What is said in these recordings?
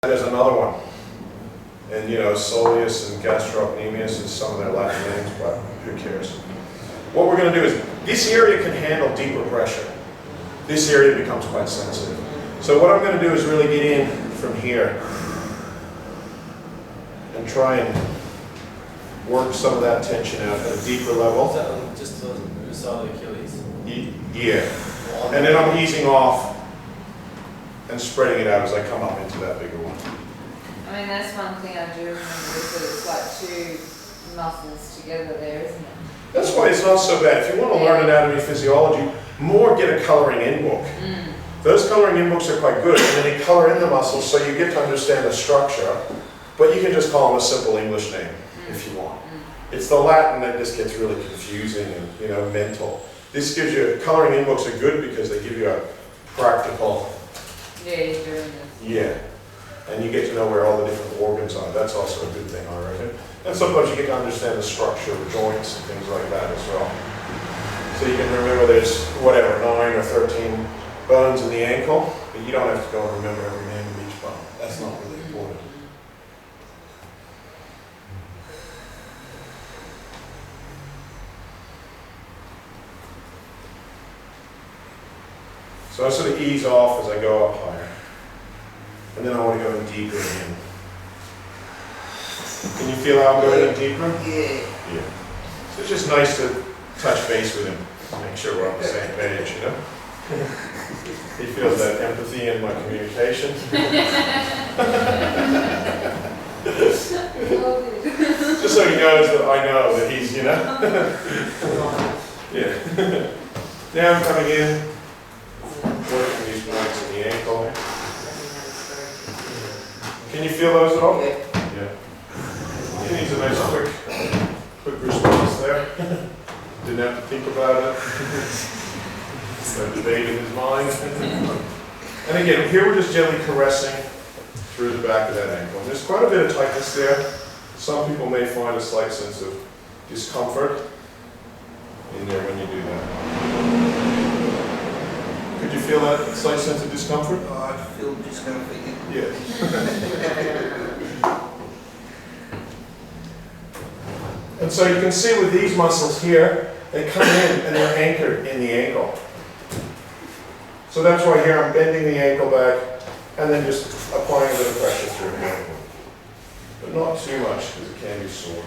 There's another one. And you know, soleus and gastrocnemius is some of their Latin names, but who cares? What we're going to do is, this area can handle deeper pressure. This area becomes quite sensitive. So what I'm going to do is really get in from here and try and work some of that tension out at a deeper level. Is that just the side of the Achilles? Yeah. And then I'm easing off and spreading it out as I come up into that bigger one. I mean, that's one thing I do remember is that it's like two muscles together there, isn't it? That's why it's not so bad. If you want to learn anatomy physiology, more get a coloring in book. Those coloring in books are quite good, and then they color in the muscles so you get to understand the structure, but you can just call them a simple English name if you want. It's the Latin that just gets really confusing and, you know, mental. This gives you, coloring in books are good because they give you a practical. Yeah, you're doing this. Yeah. And you get to know where all the different organs are. That's also a good thing, I reckon. And sometimes you get to understand the structure of the joints and things like that as well. So you can remember there's, whatever, 9 or 13 bones in the ankle, but you don't have to go and remember every name of each bone. That's not really important. So I sort of ease off as I go up higher. And then I want to go in deeper again. Can you feel how I'm going in deeper? Yeah. So it's just nice to touch base with him, make sure we're on the same page, you know? He feels that empathy in my communication. Just so he knows that I know that he's, you know? Yeah. Now I'm coming in, working these points in the ankle. Can you feel those at all? Yeah. He needs a nice quick response there. Didn't have to think about it. No debate in his mind. And again, here we're just gently caressing through the back of that ankle. And there's quite a bit of tightness there. Some people may find a slight sense of discomfort in there when you do that. Could you feel that slight sense of discomfort? Oh, I feel discomfort. Yeah. And so you can see with these muscles here, they come in and they're anchored in the ankle. So that's why here I'm bending the ankle back and then just applying a bit of pressure through the ankle. But not too much because it can be sore.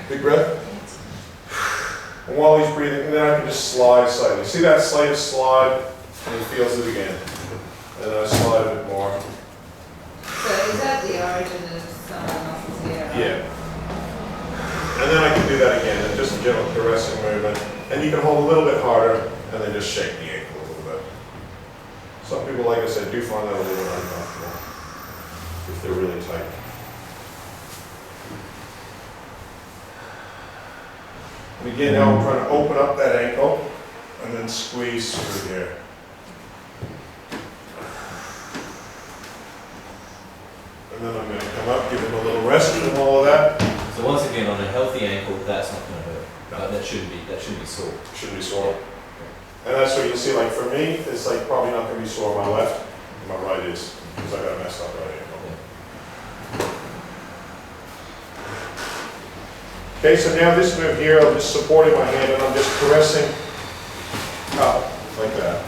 Big breath. And while he's breathing, and then I can just slide slightly. See that slightest slide? And he feels it again. And then I slide a bit more. So is that the origin of some of the muscles here? Right? Yeah. And then I can do that again, and just a gentle caressing movement. And you can hold a little bit harder, and then just shake the ankle a little bit. Some people, like I said, do find that a little bit uncomfortable if they're really tight. And again, now I'm trying to open up that ankle and then squeeze through here. And then I'm going to come up, give him a little rest from all of that. So once again, on a healthy ankle, that's not going to hurt. No. That shouldn't be sore. Shouldn't be sore. And that's what you'll see, like for me, it's like probably not going to be sore on my left, my right is, because I got a messed up right ankle. Okay, so now this move here, I'm just supporting my hand and I'm just caressing up like that.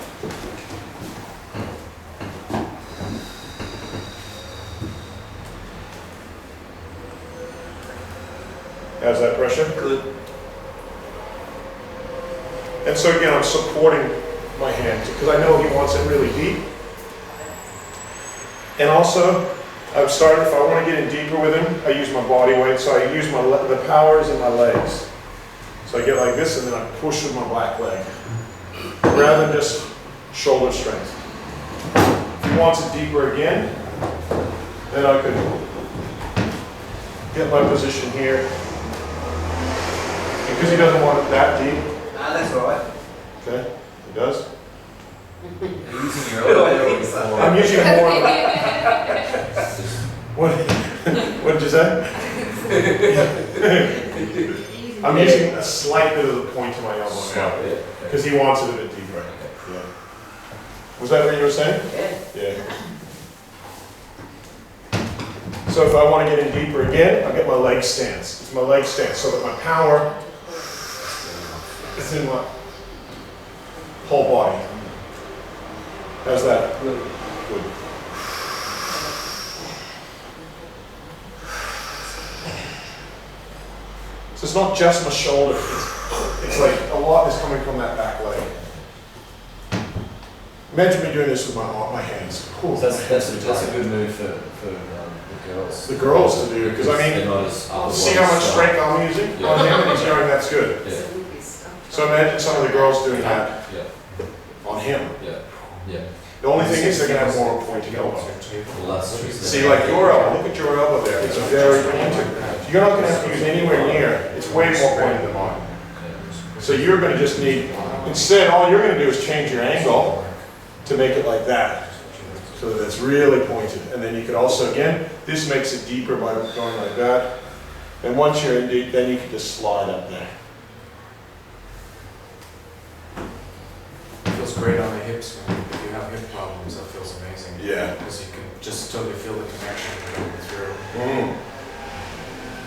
How's that pressure? Good. And so again, I'm supporting my hand because I know he wants it really deep. And also, I'm starting, if I want to get in deeper with him, I use my body weight, so I use the powers in my legs. So I get like this and then I push with my back leg, rather than just shoulder strength. If he wants it deeper again, then I could get my position here. Because he doesn't want it that deep. Ah, that's all right. Okay, he does. You're using your elbow. I'm using more. What did you say? I'm using a slight bit of the point to my elbow now because he wants it a bit deeper. Yeah. Was that what you were saying? Yeah. Yeah. So if I want to get in deeper again, I'll get my leg stance. It's my leg stance so that my power is in my whole body. How's that? Good. So it's not just my shoulder. It's like a lot is coming from that back leg. Imagine me doing this with my hands. Ooh, So that's my hands a are good move for the girls. the girls to do, because I They're mean, not as see how much strength I'm using Yeah. on him, and he's going, that's good. Yeah, So imagine some of the girls doing that yeah, on him. yeah. The only thing is they're going to have more pointed elbow. Well, that's true. See, like your elbow, look at your elbow there, it's very pointed. You're not going to have to use anywhere near, it's way more pointed than mine. So you're going to just need, instead, all you're going to do is change your angle to make it like that, so that it's really pointed. And then you could also, again, this makes it deeper by going like that. And once you're in deep, then you can just slide up there. It feels great on the hips when if you have hip problems. That feels amazing. Yeah. Because you can just totally feel the connection going through. Mm.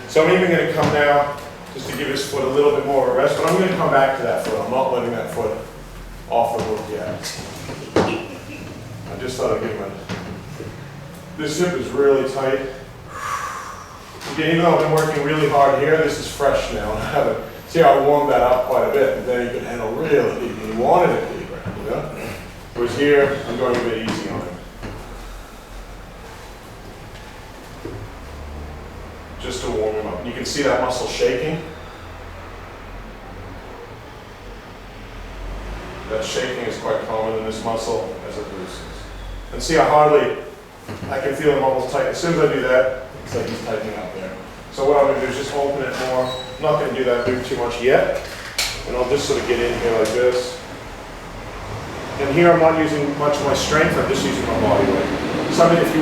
So I'm even going to come now, just to give his foot a little bit more of a rest, but I'm going to come back to that foot. I'm not letting that foot off the hook yet. I just thought I'd give him a... This hip is really tight. Again, even though I've been working really hard here, this is fresh now. I haven't... See how I warmed that up quite a bit, and then you can handle really deep. And he wanted it deeper, you know? Whereas here, I'm going a bit easy on him. Just to warm him up. You can see that muscle shaking. That shaking is quite common in this muscle as it loosens. And see how hardly I can feel him almost tight. As soon as I do that, it's like he's tightening up there. So what I'm going to do is just open it more. I'm not going to do that move too much yet. And I'll just sort of get in here like this. And here I'm not using much of my strength, I'm just using my body weight. So I mean, if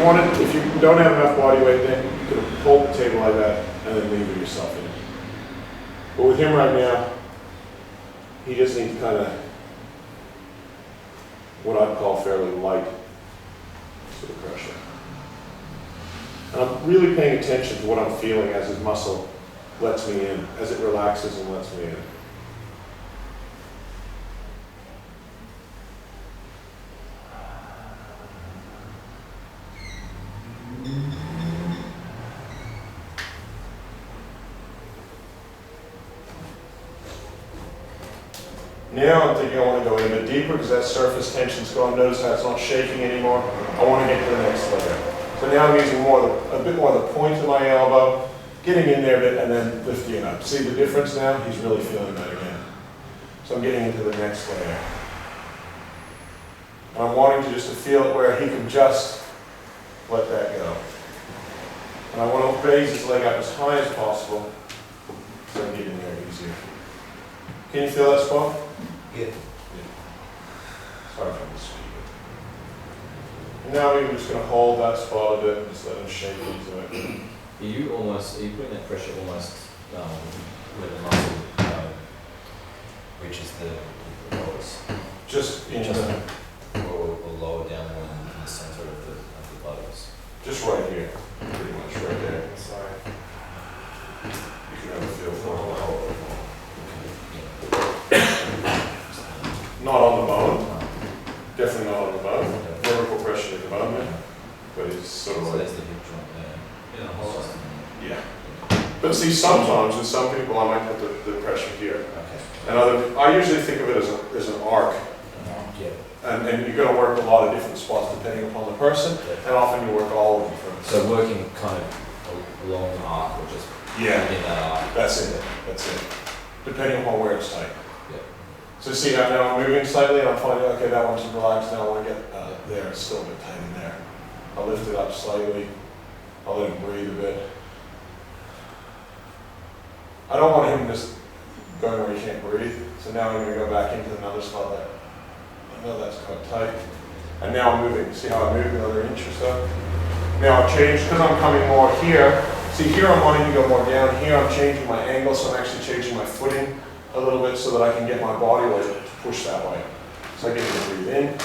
you don't have enough body weight, then you could hold the table like that and then lever yourself in. But with him right now, he just needs kind of what I'd call fairly light sort of pressure. And I'm really paying attention to what I'm feeling as his muscle lets me in, as it relaxes and lets me in. Now I'm thinking I want to go in a bit deeper because that surface tension's gone. Notice how it's not shaking anymore. I want to get to the next layer. So now I'm using a bit more of the point of my elbow, getting in there a bit and then lifting it up. See the difference now? He's really feeling that again. So I'm getting into the next layer. And I'm wanting to just to feel it where he can just let that go. And I want to raise his leg up as high as possible so I get in there easier. Can you feel that spot? Yeah. Sorry if I'm speaking. And now we're just going to hold that spot a bit and just let him shake into it. Are you putting that pressure almost where the muscle reaches the lowers? Just in Just the, or lower down in the center of the buttocks? just right here, pretty much right there. Sorry. You can have a feel for it. Not on the bone, definitely not on the bone. Vertical pressure at the bone, but it's sort of So like, that's the hip joint there. Yeah, hold on. yeah. But see, sometimes with some people, I might put the pressure here. Okay. And I usually think of it as an arc. Yeah. And you're going to work a lot of different spots depending upon the person, and often you work all of them first. So working kind of along the arc or just Yeah, in that arc. that's it. That's it. Depending upon where it's tight. Yeah. So see how now I'm moving slightly, and I'm finding, okay, that one's relaxed. Now I want to get there. It's still a bit tight in there. I'll lift it up slightly. I'll let him breathe a bit. I don't want him just going where he can't breathe. So now I'm going to go back into another spot there. I know that's quite tight. And now I'm moving. See how I move another inch or so? Now I've changed, because I'm coming more here. See, here I'm wanting to go more down. Here I'm changing my angle, so I'm actually changing my footing a little bit so that I can get my body weight to push that way. So I get him to breathe in.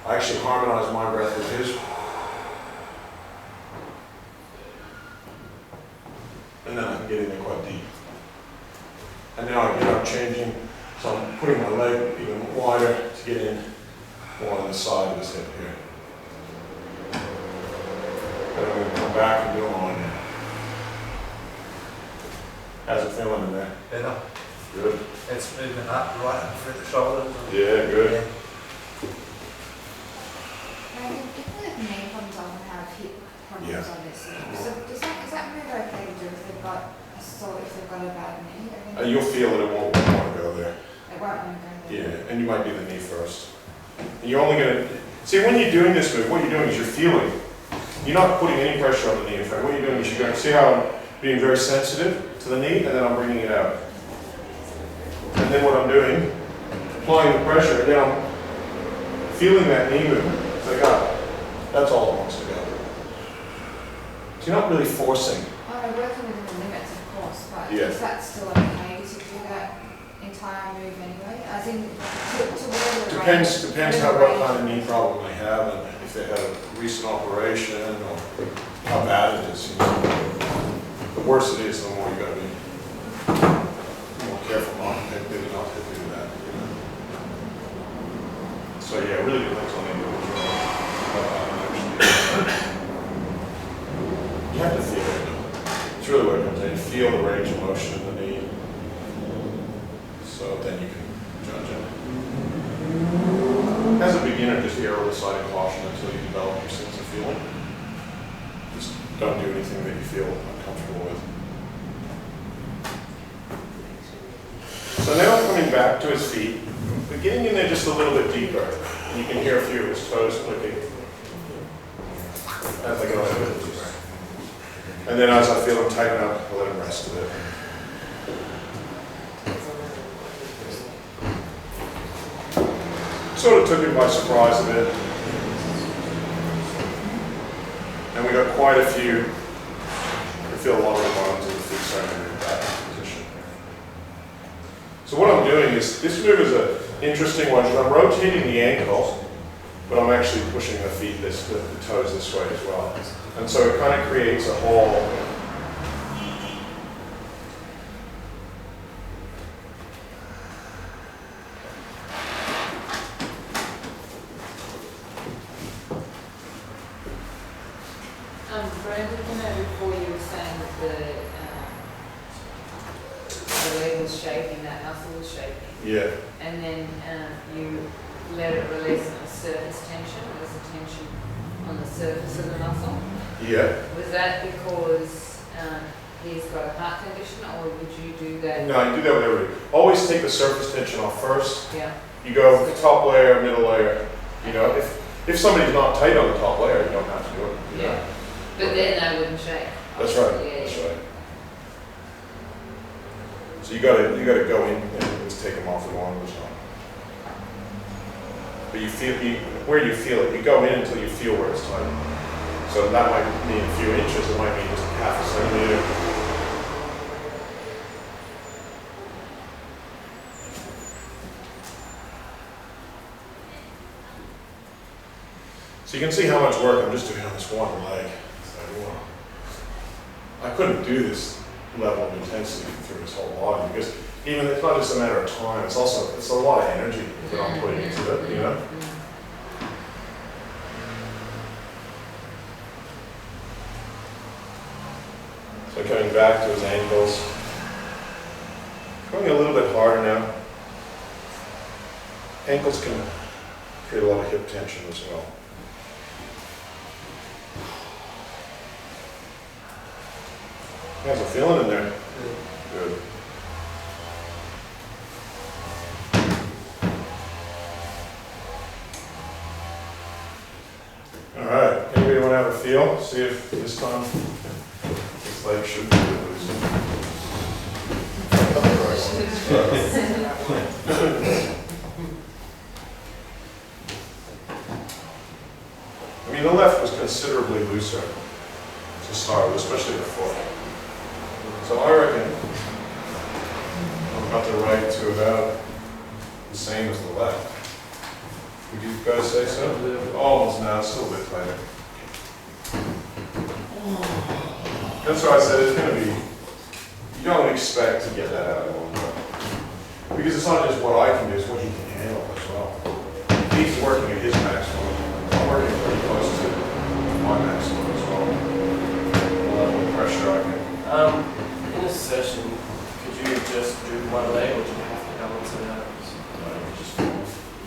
I actually harmonize my breath with his. And then I can get in there quite deep. And now I'm changing, so I'm putting my leg even wider to get in more on the side of his hip here. And I'm going to come back and do a line in. How's it feeling in there? Better. Good. It's moving up, right up through the shoulders. Yeah, good. Brandon, people with knee problems often have hip problems, Yeah. obviously. So does that move okay to do if they've got a bad knee? You'll feel that it won't want to go there. It won't want to go there. Yeah, and you might do the knee first. And you're only going to, see when you're doing this move, what you're doing is you're feeling. You're not putting any pressure on the knee. In fact, what you're doing is you're going to see how I'm being very sensitive to the knee, and then I'm bringing it out. And then what I'm doing, applying the pressure, and then I'm feeling that knee movement. It's like, that's all it wants to go. So you're not really forcing. Oh, no, working within the limits, of course, but Yeah. is that still okay to do that entire move anyway? As in, to whatever Depends range, how whatever what kind of range. knee problem they have, and if they had a recent operation, or how bad it is. You know. The worse it is, the more you got to be more careful not to do that. You know. So yeah, it really depends on the individual. You have to feel it. It's really what it comes down to. You feel the range of motion in the knee, so then you can judge it. As a beginner, just err on the side of caution until you develop your sense of feeling. Just don't do anything that you feel uncomfortable with. So now I'm coming back to his feet, but getting in there just a little bit deeper. And you can hear a few of his toes clicking as I go in. And then as I feel him tighten up, I'll let him rest a bit. Sort of took him by surprise a bit. And we got quite a few. I feel a lot of the bones of the feet starting to move back into position. So what I'm doing is, this move is an interesting one, because I'm rotating the ankle, but I'm actually pushing the feet, the toes this way as well. And so it kind of creates a whole Brandon, before you were saying that the leg was shaking, that muscle was shaking. yeah. And then you let it release on the surface tension. There was a tension on the surface of the muscle. Yeah. Was that because he's got a heart condition, or would you do that? No, you do that with everybody. Always take the surface tension off first. Yeah. You go top layer, middle layer. You know, if somebody's not tight on the top layer, you don't have to do it. You know? Yeah. But then they wouldn't shake. That's right. Yeah. That's right. So you gotta go in and just take them off at one at a time. But where you feel it, you go in until you feel where it's tight. So that might mean a few inches. It might mean just half a centimeter. So you can see how much work I'm just doing on this one leg. I couldn't do this level of intensity through his whole body, because even it's not just a matter of time, it's a lot of energy that I'm putting into it, you know? So coming back to his ankles, going a little bit harder now. Ankles can create a lot of hip tension as well. How's it feeling in there? Good. All right. Anybody want to have a feel? See if this time this leg should be loosened. I mean, the left was considerably looser to start with, especially the foot. So I reckon I've got the right to about the same as the left. Would you guys say so? Almost now, it's still a bit tighter. That's why I said it's gonna be, you don't expect to get that out of one go. Because it's not just what I can do, it's what he can handle as well. He's working at his maximum, I'm working pretty close to my maximum as well. The level of pressure I can. In a session, could you just do one leg or do you have to balance it out?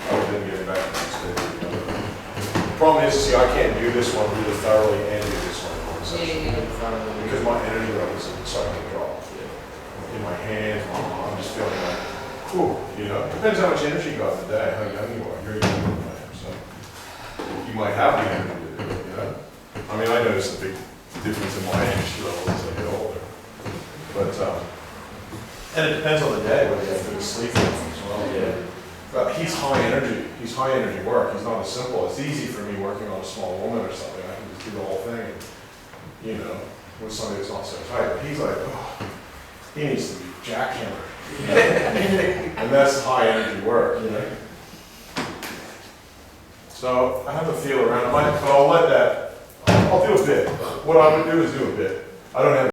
I would then get it back to the stage. The problem is, see, I can't do this one really thoroughly and do this one in one session. Yeah. Because my energy levels are starting to drop. In my hands, I'm just feeling like, whew, you know, depends how much energy you got in the day, how young you are. You're younger than I am, so you might have the energy to do it, you know? I mean, I notice a big difference in my energy levels as I get older. But, and it depends on the day, whether you have good sleep as well. Yeah. But he's high energy work. He's not as simple. It's easy for me working on a small woman or something. I can just do the whole thing, and, you know, with somebody that's not so tight. But he's like, oh, he needs to be jackhammered. You know? And that's high energy work, you know. So I have a feel around. But I'll let that. I'll do a bit. What I would do is do a bit. I don't have